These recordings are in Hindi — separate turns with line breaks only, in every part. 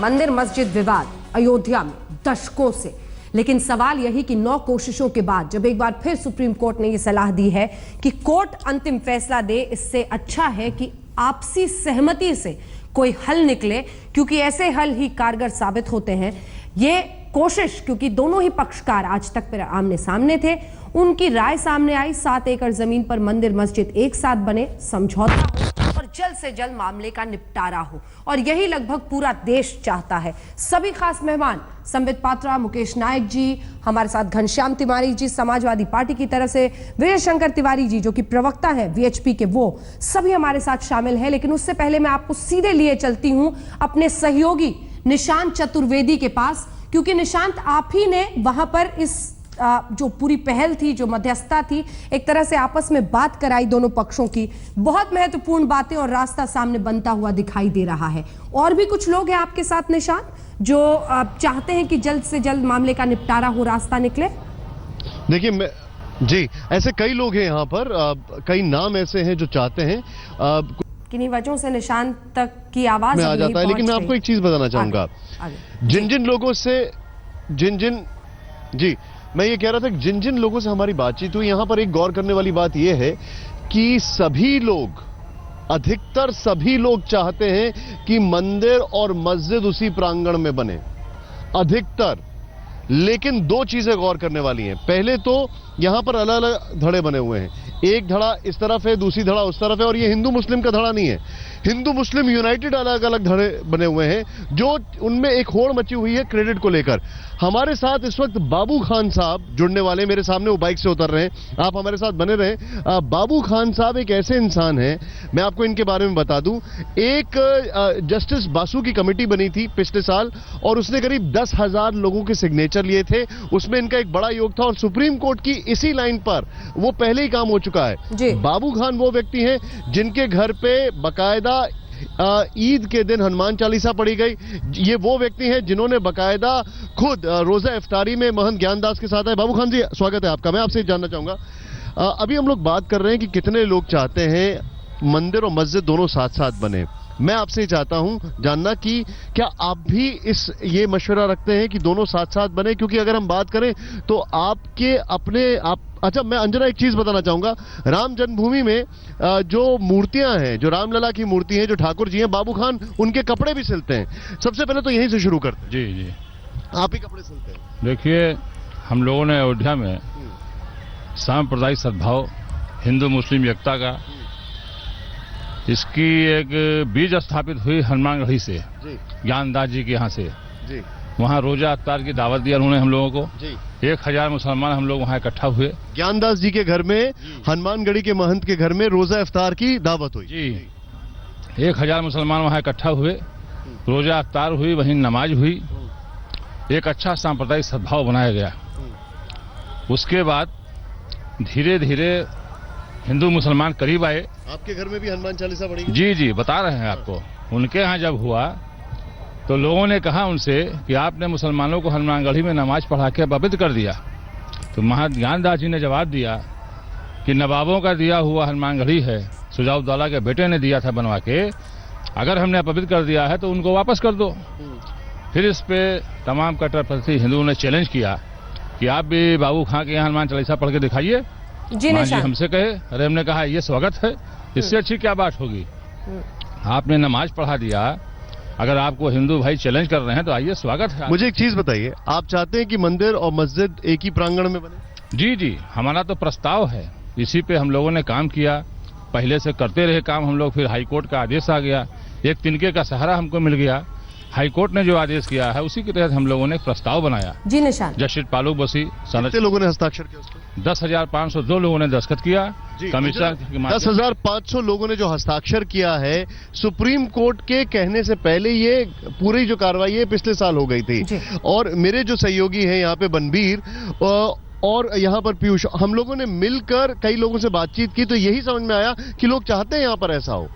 मंदिर मस्जिद विवाद अयोध्या में दशकों से, लेकिन सवाल यही कि 9 कोशिशों के बाद जब एक बार फिर सुप्रीम कोर्ट ने यह सलाह दी है कि कोर्ट अंतिम फैसला दे, इससे अच्छा है कि आपसी सहमति से कोई हल निकले, क्योंकि ऐसे हल ही कारगर साबित होते हैं। ये कोशिश, क्योंकि दोनों ही पक्षकार आज तक फिर आमने सामने थे, उनकी राय सामने आई, 7 एकड़ जमीन पर मंदिर मस्जिद एक साथ बने, समझौता हो और जल्द से जल्द मामले का निपटारा हो, और यही लगभग पूरा देश चाहता है। सभी खास मेहमान संबित पात्रा, मुकेश नायक जी, हमारे साथ घनश्याम तिवारी जी समाजवादी पार्टी की तरफ से, विजय शंकर तिवारी जी जो कि प्रवक्ता हैं वीएचपी के, वो सभी हमारे साथ शामिल हैं। लेकिन उससे पहले मैं आपको सीधे लिए चलती हूं अपने सहयोगी निशांत चतुर्वेदी के पास, क्योंकि निशांत, आप ही ने वहां पर इस जो पूरी पहल थी, जो मध्यस्थता थी, एक तरह से आपस में बात कराई दोनों पक्षों की, बहुत महत्वपूर्ण बातें और रास्ता सामने बनता हुआ दिखाई दे रहा है। और भी कुछ लोग हैं आपके साथ निशांत जो चाहते हैं कि जल्द से जल्द मामले का निपटारा हो, रास्ता निकले?
देखिए जी, ऐसे कई लोग हैं यहाँ पर, कई नाम ऐसे हैं जो चाहते हैं,
किन्हीं वजहों से निशांत तक की आवाज
में आ जाता है। लेकिन मैं आपको एक चीज बताना चाहूंगा, जिन जिन लोगों से जी मैं ये कह रहा था कि जिन जिन लोगों से हमारी बातचीत हुई, यहां पर एक गौर करने वाली बात यह है कि सभी लोग, अधिकतर सभी लोग चाहते हैं कि मंदिर और मस्जिद उसी प्रांगण में बने, अधिकतर। लेकिन 2 चीजें गौर करने वाली हैं। पहले तो यहां पर अलग अलग धड़े बने हुए हैं, एक धड़ा इस तरफ है, दूसरी धड़ा उस तरफ है, और ये हिंदू मुस्लिम का धड़ा नहीं है, हिंदू मुस्लिम यूनाइटेड अलग अलग धड़े बने हुए हैं, जो उनमें एक होड़ मची हुई है क्रेडिट को लेकर। हमारे साथ इस वक्त बाबू खान साहब जुड़ने वाले, मेरे सामने वो बाइक से उतर रहे हैं, आप हमारे साथ बने रहें। बाबू खान साहब एक ऐसे इंसान हैं, मैं आपको इनके बारे में बता दूं, एक जस्टिस बासु की कमेटी बनी थी पिछले साल, और उसने करीब 10,000 लोगों के सिग्नेचर लिए थे, उसमें इनका एक बड़ा योग था, और सुप्रीम कोर्ट की इसी लाइन पर वो पहले ही काम हो चुका है। बाबू खान वो व्यक्ति हैं जिनके घर पे बकायदा ईद के दिन हनुमान चालीसा पढ़ी गई। ये वो व्यक्ति हैं जिन्होंने बकायदा खुद रोजा इफ्तारी में महंत ज्ञानदास के साथ है। बाबू खान जी, स्वागत है आपका। मैं आपसे जानना चाहूंगा, अभी हम लोग बात कर रहे हैं कि कितने लोग चाहते हैं मंदिर और मस्जिद दोनों साथ साथ बने। मैं आपसे चाहता हूं जानना कि क्या आप भी ये मशवरा रखते हैं कि दोनों साथ साथ बने, क्योंकि अगर हम बात करें तो आपके अपने अच्छा, मैं अंजना एक चीज बताना चाहूंगा, राम जन्मभूमि में जो मूर्तियां हैं, जो रामलला की मूर्ति हैं, जो ठाकुर जी हैं, बाबू खान उनके कपड़े भी सिलते हैं। सबसे पहले तो यहीं से शुरू करते हैं।
जी जी,
आप ही कपड़े सिलते हैं?
देखिए, हम लोगों ने अयोध्या में सांप्रदायिक सद्भाव, हिंदू मुस्लिम एकता का, इसकी एक बीज स्थापित हुई हनुमानगढ़ी से, ज्ञानदास जी के यहाँ से।
जी।
वहाँ रोजा इफ्तार की दावत दिया उन्होंने हम लोगों को। 1000 मुसलमान हम लोग वहाँ इकट्ठा हुए।
ज्ञानदास जी के घर में, हनुमानगढ़ी के महंत के घर में रोजा इफ्तार की दावत हुई।
जी, 1000 मुसलमान वहाँ इकट्ठा हुए, रोजा इफ्तार हुई, वहीं नमाज हुई, एक अच्छा सांप्रदायिक सद्भाव बनाया गया। उसके बाद धीरे धीरे हिंदू मुसलमान करीब आए।
आपके घर में भी हनुमान चालीसा पढ़ी?
जी जी, बता रहे हैं आपको। उनके यहाँ जब हुआ तो लोगों ने कहा उनसे कि आपने मुसलमानों को हनुमानगढ़ी में नमाज पढ़ा के पवित्र कर दिया। तो महंत ज्ञानदास जी ने जवाब दिया कि नवाबों का दिया हुआ हनुमानगढ़ी है, सुजाउद्दौला के बेटे ने दिया था बनवा के, अगर हमने अपवित्र कर दिया है तो उनको वापस कर दो। फिर इस पे तमाम कट्टरपंथी हिंदुओं ने चैलेंज किया कि आप भी बाबू खां के यहाँ हनुमान चालीसा पढ़ के दिखाइए। जी हमसे कहे, अरे हमने कहा ये स्वागत है, इससे अच्छी क्या बात होगी। आपने नमाज पढ़ा दिया, अगर आपको हिंदू भाई चैलेंज कर रहे हैं तो आइए, स्वागत है।
मुझे एक चीज बताइए, आप चाहते हैं कि मंदिर और मस्जिद एक ही प्रांगण में बने?
जी जी, हमारा तो प्रस्ताव है, इसी पे हम लोगों ने काम किया, पहले से करते रहे काम हम लोग। फिर हाईकोर्ट का आदेश आ गया, एक तिनके का सहारा हमको मिल गया, हाईकोर्ट ने जो आदेश किया है उसी के तहत हम लोगों ने एक प्रस्ताव बनाया।
जी निशान,
जस्टिस पालू बसी,
कितने लोगों ने हस्ताक्षर किया उसको?
10,502 लोगों ने दस्तखत किया। कमिश्नर
10,500 लोगों ने जो हस्ताक्षर किया है, सुप्रीम कोर्ट के कहने से पहले ये पूरी जो कार्रवाई है पिछले साल हो गई थी। और मेरे जो सहयोगी हैं यहाँ पे बनबीर और यहाँ पर पीयूष, हम लोगों ने मिलकर कई लोगों से बातचीत की, तो यही समझ में आया कि लोग चाहते हैं यहाँ पर ऐसा हो।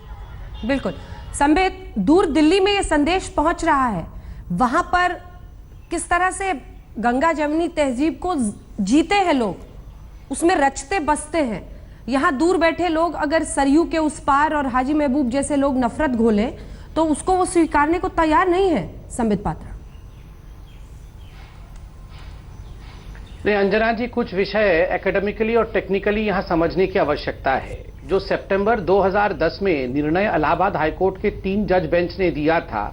बिल्कुल संबित, दूर दिल्ली में ये संदेश पहुंच रहा है, वहां पर किस तरह से गंगा जमुनी तहजीब को जीते हैं लोग, उसमें रचते बसते हैं। यहाँ दूर बैठे लोग अगर सरयू के उस पार और हाजी महबूब जैसे लोग नफरत घोलें तो उसको वो स्वीकारने को तैयार नहीं है। संबित पात्रा।
नहीं अंजना जी, कुछ विषय एकेडमिकली और टेक्निकली यहां समझने की आवश्यकता है। जो सितंबर 2010 में निर्णय इलाहाबाद हाईकोर्ट के 3 जज बेंच ने दिया था,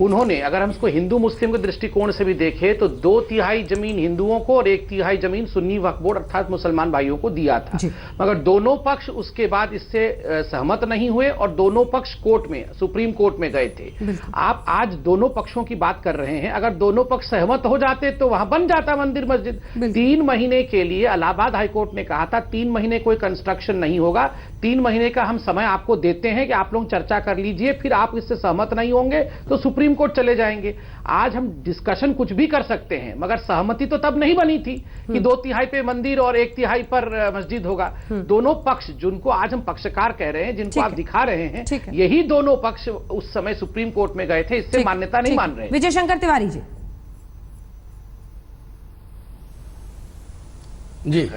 उन्होंने, अगर हम इसको हिंदू मुस्लिम के दृष्टिकोण से भी देखें तो 2/3 जमीन हिंदुओं को और 1/3 जमीन सुन्नी वक्फ बोर्ड अर्थात मुसलमान भाइयों को दिया था। मगर दोनों पक्ष उसके बाद इससे सहमत नहीं हुए और दोनों पक्ष कोर्ट में, सुप्रीम कोर्ट में गए थे। आप आज दोनों पक्षों की बात कर रहे हैं, अगर दोनों पक्ष सहमत हो जाते तो वहां बन जाता मंदिर मस्जिद। 3 महीने के लिए इलाहाबाद हाईकोर्ट ने कहा था 3 महीने कोई कंस्ट्रक्शन नहीं होगा, 3 महीने का हम समय आपको देते हैं कि आप लोग चर्चा कर लीजिए, फिर आप इससे सहमत नहीं होंगे तो सुप्रीम कोर्ट चले जाएंगे। आज हम डिस्कशन कुछ भी कर सकते हैं, मगर सहमति तो तब नहीं बनी थी कि 2/3 पे मंदिर और 1/3 पर मस्जिद होगा। दोनों पक्ष, जिनको आज हम पक्षकार कह रहे हैं, जिनको आप दिखा रहे हैं, यही दोनों पक्ष उस समय सुप्रीम कोर्ट में गए थे, इससे मान्यता नहीं मान रहे।
विजय शंकर तिवारी जी।
जी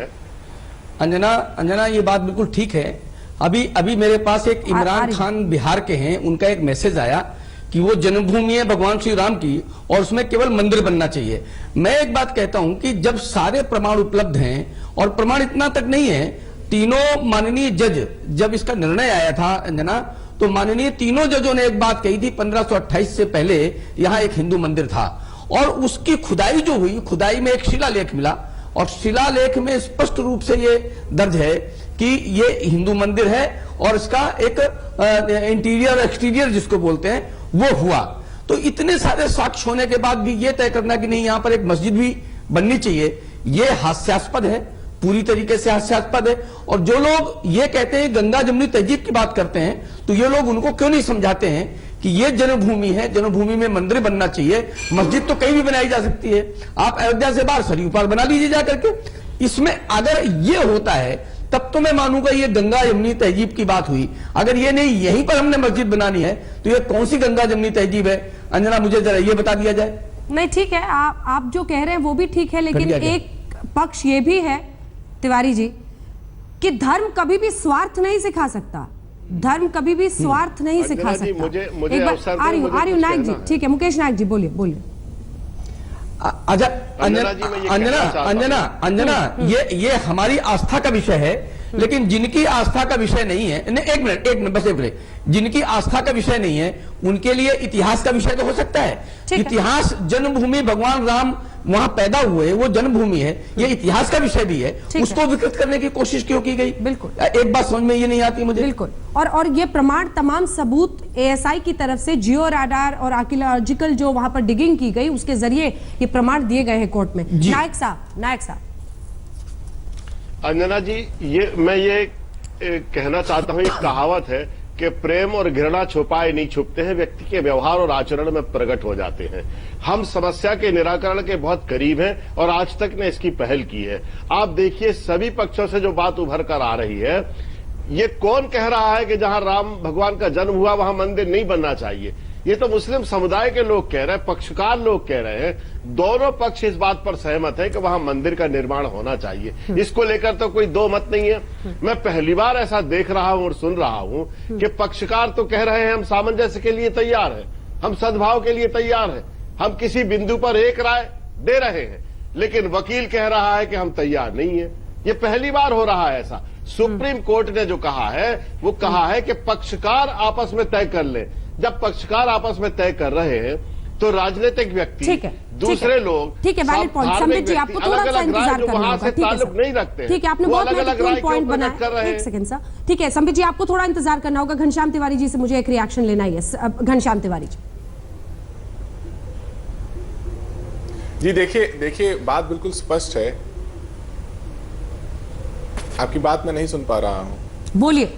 अंजना, ये बात बिल्कुल ठीक है। अभी मेरे पास एक इमरान खान बिहार के हैं, उनका एक मैसेज आया कि वो जन्मभूमि है भगवान श्री राम की और उसमें केवल मंदिर बनना चाहिए। मैं एक बात कहता हूं कि जब सारे प्रमाण उपलब्ध हैं, और प्रमाण इतना तक नहीं है, तीनों माननीय जज, जब इसका निर्णय आया था अंजना, तो माननीय तीनों जजों ने एक बात कही थी, 1528 से पहले यहां एक हिंदू मंदिर था और उसकी खुदाई जो हुई, खुदाई में एक शिलालेख मिला और शिलालेख में स्पष्ट रूप से ये दर्ज है कि ये हिंदू मंदिर है और इसका एक इंटीरियर एक्सटीरियर जिसको बोलते हैं वो हुआ। तो इतने सारे साक्ष्य होने के बाद भी ये तय करना कि नहीं यहां पर एक मस्जिद भी बननी चाहिए, ये हास्यास्पद है, पूरी तरीके से हास्यास्पद है। और जो लोग ये कहते हैं गंगा जमुनी तहजीब की बात करते हैं, तो ये लोग उनको क्यों नहीं समझाते हैं कि ये जन्मभूमि है, जन्मभूमि में मंदिर बनना चाहिए। मस्जिद तो कहीं भी बनाई जा सकती है, आप अयोध्या से बाहर सरयू पार बना लीजिए जाकर के। इसमें अगर ये होता है तब तो मैं मानूंगा ये गंगा यमुनी तहजीब की बात हुई। अगर ये नहीं, यहीं पर हमने मस्जिद बनानी है, तो ये कौन सी गंगा जमुनी तहजीब है? अंजना, मुझे जरा ये बता दिया जाए।
नहीं, ठीक है, आप जो कह रहे हैं वो भी ठीक है, लेकिन एक पक्ष ये भी है तिवारी जी कि धर्म कभी भी स्वार्थ नहीं सिखा सकता, धर्म कभी भी स्वार्थ नहीं सिखा सकता।
मुझे
आर्यू नायक जी, ठीक है, मुकेश नायक जी बोलिए।
अंजना, ये हमारी आस्था का विषय है, लेकिन जिनकी आस्था का विषय नहीं है, एक मिनट बस एक मिनट, जिनकी आस्था का विषय नहीं है उनके लिए इतिहास का विषय तो हो सकता है। इतिहास, जन्मभूमि भगवान राम वहां पैदा हुए, वो जन्मभूमि है, ये इतिहास का विषय भी है, उसको विकृत करने की कोशिश क्यों की गई? बिल्कुल, एक बात समझ में ये नहीं आती मुझे।
बिल्कुल, और ये प्रमाण, तमाम सबूत एएसआई की तरफ से, जियो राडार और आर्कियोलॉजिकल जो वहां पर डिगिंग की गई उसके जरिए ये प्रमाण दिए गए हैं कोर्ट में। नायक साहब।
अंजना जी, मैं ये कहना चाहता हूं, एक कहावत है कि प्रेम और घृणा छुपाए नहीं छुपते हैं, व्यक्ति के व्यवहार और आचरण में प्रकट हो जाते हैं। हम समस्या के निराकरण के बहुत करीब हैं और आज तक ने इसकी पहल की है। आप देखिए सभी पक्षों से जो बात उभर कर आ रही है, ये कौन कह रहा है कि जहां राम भगवान का जन्म हुआ वहां मंदिर नहीं बनना चाहिए? ये तो मुस्लिम समुदाय के लोग कह रहे हैं, पक्षकार लोग कह रहे हैं। दोनों पक्ष इस बात पर सहमत है कि वहां मंदिर का निर्माण होना चाहिए। इसको लेकर तो कोई दो मत नहीं है। मैं पहली बार ऐसा देख रहा हूं और सुन रहा हूं कि पक्षकार तो कह रहे हैं हम सामंजस्य के लिए तैयार हैं, हम सद्भाव के लिए तैयार हैं, हम किसी बिंदु पर एक राय दे रहे हैं, लेकिन वकील कह रहा है कि हम तैयार नहीं है। ये पहली बार हो रहा है ऐसा। सुप्रीम कोर्ट ने जो कहा है वो कहा है कि पक्षकार आपस में तय कर ले। जब पक्षकार आपस में तय कर रहे हैं तो राजनीतिक व्यक्ति, दूसरे लोग,
ठीक है, वैलिड पॉइंट। संबित जी, आपको थोड़ा सा इंतजार करना होगा,
नहीं रखते,
ठीक है, आपने बहुत महत्वपूर्ण पॉइंट बनाया। एक सेकंड सर, ठीक है, संबित जी आपको थोड़ा इंतजार करना होगा। घनश्याम तिवारी जी से मुझे एक रिएक्शन लेना ही है। घनश्याम तिवारी
जी। देखिए बात बिल्कुल स्पष्ट है। आपकी बात मैं नहीं सुन पा रहा हूं,
बोलिए।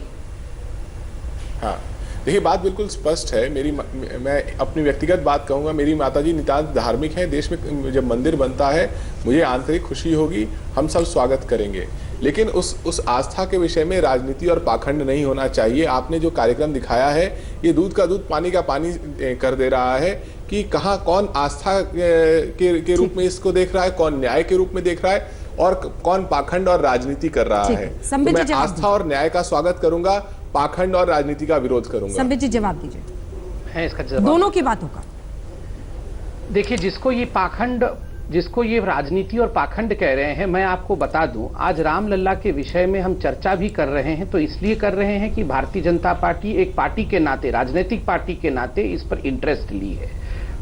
हाँ, देखिए बात बिल्कुल स्पष्ट है। मैं अपनी व्यक्तिगत बात कहूंगा, मेरी माताजी नितांत धार्मिक हैं। देश में जब मंदिर बनता है मुझे आंतरिक खुशी होगी, हम सब स्वागत करेंगे, लेकिन उस आस्था के विषय में राजनीति और पाखंड नहीं होना चाहिए। आपने जो कार्यक्रम दिखाया है ये दूध का दूध पानी का पानी कर दे रहा है कि कहाँ कौन आस्था के रूप में इसको देख रहा है, कौन न्याय के रूप में देख रहा है और कौन पाखंड और राजनीति कर रहा है। तो मैं आस्था और न्याय का स्वागत करूंगा, पाखंड और राजनीति का विरोध करूंगा।
संबित जी जवाब दीजिए।
है इसका जवाब
दोनों की बातों का।
देखिए, जिसको ये राजनीति और पाखंड कह रहे हैं, मैं आपको बता दूं, आज रामलला के विषय में हम चर्चा भी कर रहे हैं तो इसलिए कर रहे हैं कि भारतीय जनता पार्टी एक पार्टी के नाते, राजनीतिक पार्टी के नाते इस पर इंटरेस्ट ली है।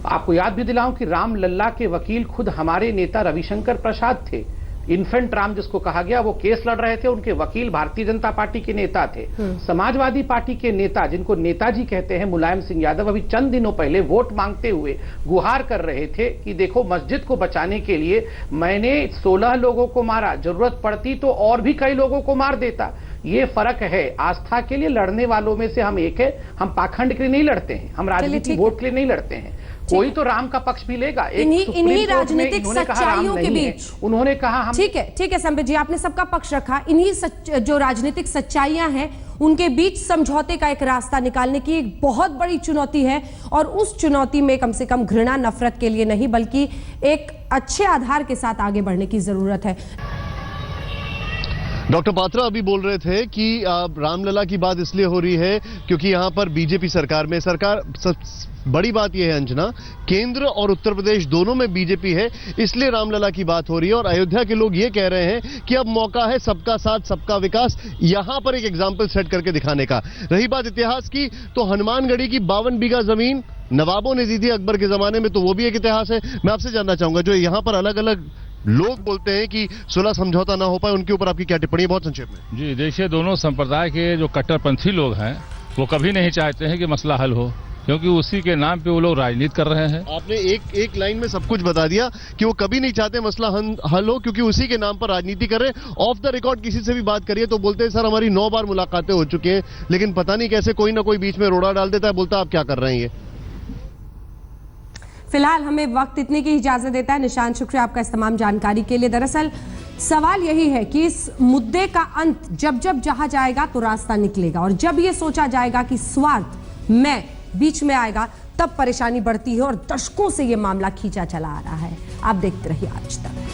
आपको याद भी दिलाऊं कि रामलला के वकील खुद हमारे नेता रविशंकर प्रसाद थे। इन्फेंट राम जिसको कहा गया, वो केस लड़ रहे थे, उनके वकील भारतीय जनता पार्टी के नेता थे। समाजवादी पार्टी के नेता, जिनको नेताजी कहते हैं, मुलायम सिंह यादव, अभी चंद दिनों पहले वोट मांगते हुए गुहार कर रहे थे कि देखो, मस्जिद को बचाने के लिए मैंने 16 लोगों को मारा, जरूरत पड़ती तो और भी कई लोगों को मार देता। ये फर्क है। आस्था के लिए लड़ने वालों में से हम एक है। हम पाखंड के लिए नहीं लड़ते हैं, हम राजनीतिक वोट के लिए नहीं लड़ते हैं। कोई तो राम का पक्ष भी लेगा।
इन्हीं राजनीतिक सच्चाइयों के बीच
उन्होंने कहा हम,
ठीक है संबित जी, आपने सबका पक्ष रखा। इन्हीं जो राजनीतिक सच्चाइयां हैं उनके बीच समझौते का एक रास्ता निकालने की एक बहुत बड़ी चुनौती है, और उस चुनौती में कम से कम घृणा नफरत के लिए नहीं बल्कि एक अच्छे आधार के साथ आगे बढ़ने की जरूरत है।
डॉक्टर पात्रा अभी बोल रहे थे कि रामलला की बात इसलिए हो रही है क्योंकि यहां पर बीजेपी सरकार में बड़ी बात यह है अंजना, केंद्र और उत्तर प्रदेश दोनों में बीजेपी है, इसलिए रामलला की बात हो रही है। और अयोध्या के लोग ये कह रहे हैं कि अब मौका है सबका साथ सबका विकास, यहां पर एक एग्जाम्पल सेट करके दिखाने का। रही बात इतिहास की, तो हनुमानगढ़ी की 52 बीघा जमीन नवाबों ने दी थी अकबर के जमाने में, तो वो भी एक इतिहास है। मैं आपसे जानना चाहूंगा, जो यहां पर अलग अलग लोग बोलते हैं कि सुलह समझौता ना हो पाए, उनके ऊपर आपकी क्या टिप्पणी है, बहुत संक्षेप में?
जी देखिए, दोनों संप्रदाय के जो कट्टरपंथी लोग हैं वो कभी नहीं चाहते हैं कि मसला हल हो, क्योंकि उसी के नाम पे वो लोग राजनीति कर रहे हैं।
आपने एक लाइन में सब कुछ बता दिया कि वो कभी नहीं चाहते मसला हल हो, क्योंकि उसी के नाम पर राजनीति कर रहे हैं। ऑफ द रिकॉर्ड किसी से भी बात करिए तो बोलते हैं सर हमारी 9 बार मुलाकातें हो चुकी हैं, लेकिन पता नहीं कैसे कोई ना कोई बीच में रोड़ा डाल देता है, बोलता है आप क्या कर रहे हैं ये।
फिलहाल हमें वक्त इतने की इजाजत देता है। निशांत, शुक्रिया आपका इस तमाम जानकारी के लिए। दरअसल सवाल यही है कि इस मुद्दे का अंत जब जहां जाएगा तो रास्ता निकलेगा, और जब ये सोचा जाएगा कि स्वार्थ मैं बीच में आएगा तब परेशानी बढ़ती है, और दशकों से ये मामला खींचा चला आ रहा है। आप देखते रहिए आज तक।